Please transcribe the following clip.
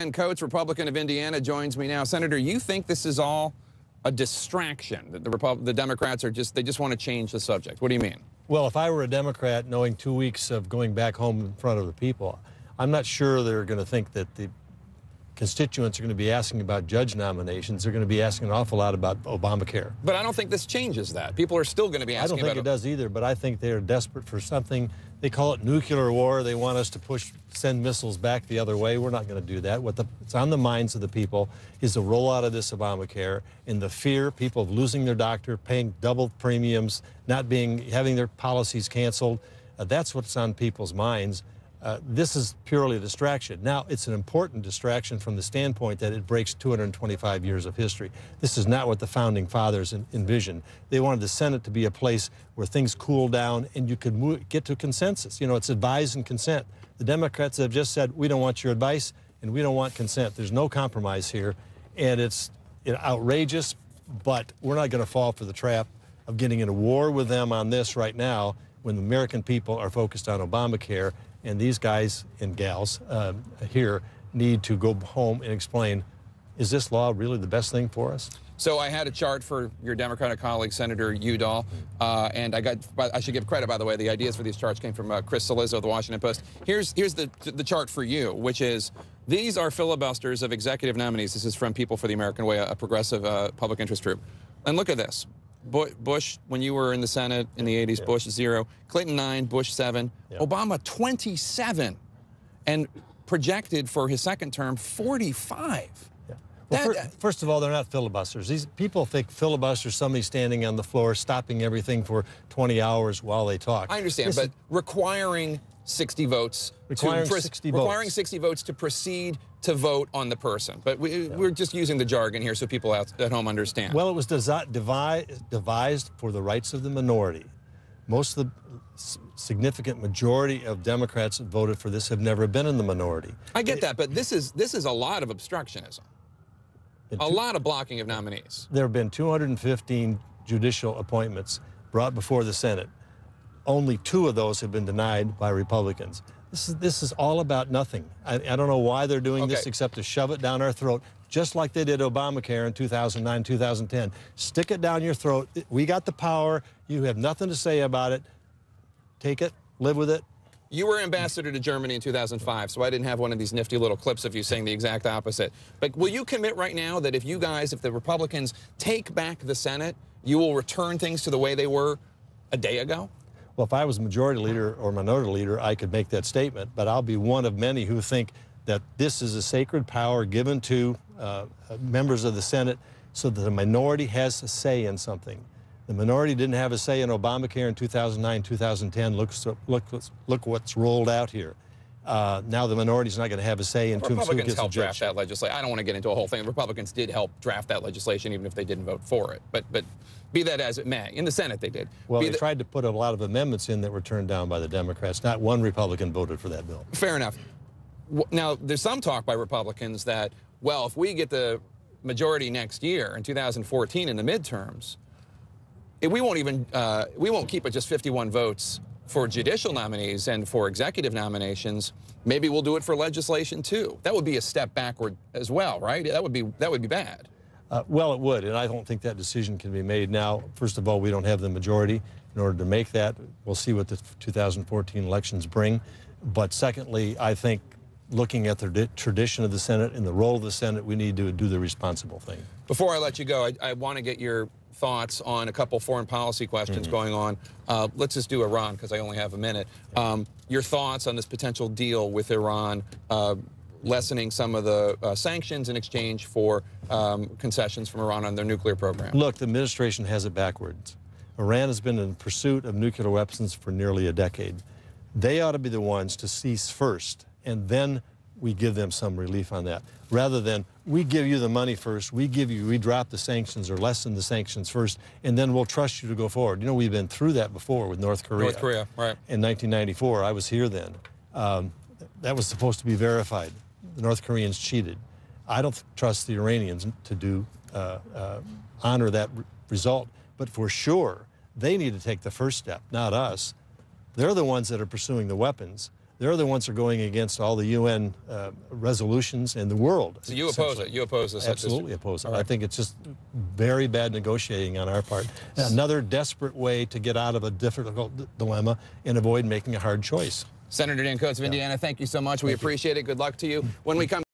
Ken Coates, Republican of Indiana, joins me now. Senator, you think this is all a distraction, that the Democrats are they just want to change the subject? What do you mean? Well, if I were a Democrat knowing 2 weeks of going back home in front of the people, I'm not sure they're going to think that the constituents are going to be asking about judge nominations. They're going to be asking an awful lot about Obamacare. But I don't think this changes that. People are still going to be asking about it. I don't think it does either, but I think they're desperate for something. They call it nuclear war. They want us to send missiles back the other way. We're not going to do that. What's on the minds of the people is the rollout of this Obamacare and the fear, people of losing their doctor, paying double premiums, having their policies canceled. That's what's on people's minds. This is purely a distraction. Now, it's an important distraction from the standpoint that it breaks 225 years of history. This is not what the Founding Fathers envisioned. They wanted the Senate to be a place where things cool down and you could get to consensus. You know, it's advise and consent. The Democrats have just said, we don't want your advice and we don't want consent. There's no compromise here, and it's outrageous, but we're not going to fall for the trap of getting in a war with them on this right now when the American people are focused on Obamacare. And these guys and gals here need to go home and explain, is this law really the best thing for us? So I had a chart for your Democratic colleague, Senator Udall, and I should give credit, by the way, the ideas for these charts came from Chris Cillizza of the Washington Post. Here's the chart for you, which is, these are filibusters of executive nominees. This is from People for the American Way, a progressive public interest group. And look at this. Bush, when you were in the Senate in the 80s, yeah. Bush 0, Clinton 9, Bush 7, yeah. Obama 27, and projected for his second term 45. Yeah. Well, first of all, they're not filibusters. These people think filibusters, somebody standing on the floor, stopping everything for 20 hours while they talk. I understand, but requiring 60 votes. Requiring 60 votes to proceed to vote on the person. But we're just using the jargon here so people at home understand. Well, it was devised for the rights of the minority. Most of the significant majority of Democrats that voted for this have never been in the minority. I get that, but this is a lot of obstructionism. A lot of blocking of nominees. There have been 215 judicial appointments brought before the Senate. Only 2 of those have been denied by Republicans. This is all about nothing. I don't know why they're doing this except to shove it down our throat, just like they did Obamacare in 2009, 2010. Stick it down your throat. We got the power. You have nothing to say about it. Take it. Live with it. You were ambassador to Germany in 2005, so I didn't have one of these nifty little clips of you saying the exact opposite. But will you commit right now that if the Republicans take back the Senate, you will return things to the way they were a day ago? Well, if I was majority leader or minority leader, I could make that statement, but I'll be one of many who think that this is a sacred power given to members of the Senate so that the minority has a say in something. The minority didn't have a say in Obamacare in 2009, 2010. Look what's rolled out here. Now the minority's not going to have a say in who Republicans gets helped draft that legislation. I don't want to get into a whole thing. The Republicans did help draft that legislation, even if they didn't vote for it. But be that as it may, in the Senate they did. Well, they tried to put a lot of amendments in that were turned down by the Democrats. Not one Republican voted for that bill. Fair enough. Now, there's some talk by Republicans that, well, if we get the majority next year in 2014 in the midterms, we won't keep it just 51 votes for judicial nominees and for executive nominations. Maybe we'll do it for legislation too. That would be a step backward as well, right? That would be bad. Well, it would, and I don't think that decision can be made now. First of all, we don't have the majority in order to make that. We'll see what the 2014 elections bring. But secondly, I think looking at the tradition of the Senate and the role of the Senate, we need to do the responsible thing. Before I let you go, I want to get your thoughts on a couple foreign policy questions going on. Let's just do Iran, because I only have a minute. Your thoughts on this potential deal with Iran, lessening some of the sanctions in exchange for concessions from Iran on their nuclear program? Look, the administration has it backwards. Iran has been in pursuit of nuclear weapons for nearly a decade. They ought to be the ones to cease first, and then we give them some relief on that, rather than we give you the money first, we drop the sanctions or lessen the sanctions first, and then we'll trust you to go forward. You know, we've been through that before with North Korea. North Korea, right. In 1994, I was here then. That was supposed to be verified. The North Koreans cheated. I don't trust the Iranians to honor that result, but for sure, they need to take the first step, not us. They're the ones that are pursuing the weapons. they're the ones who are going against all the UN resolutions in the world. So you oppose it? You oppose this? Absolutely oppose it. Right. I think it's just very bad negotiating on our part. Another desperate way to get out of a difficult dilemma and avoid making a hard choice. Senator Dan Coats of Indiana, thank you so much. We appreciate it. Good luck to you. When we come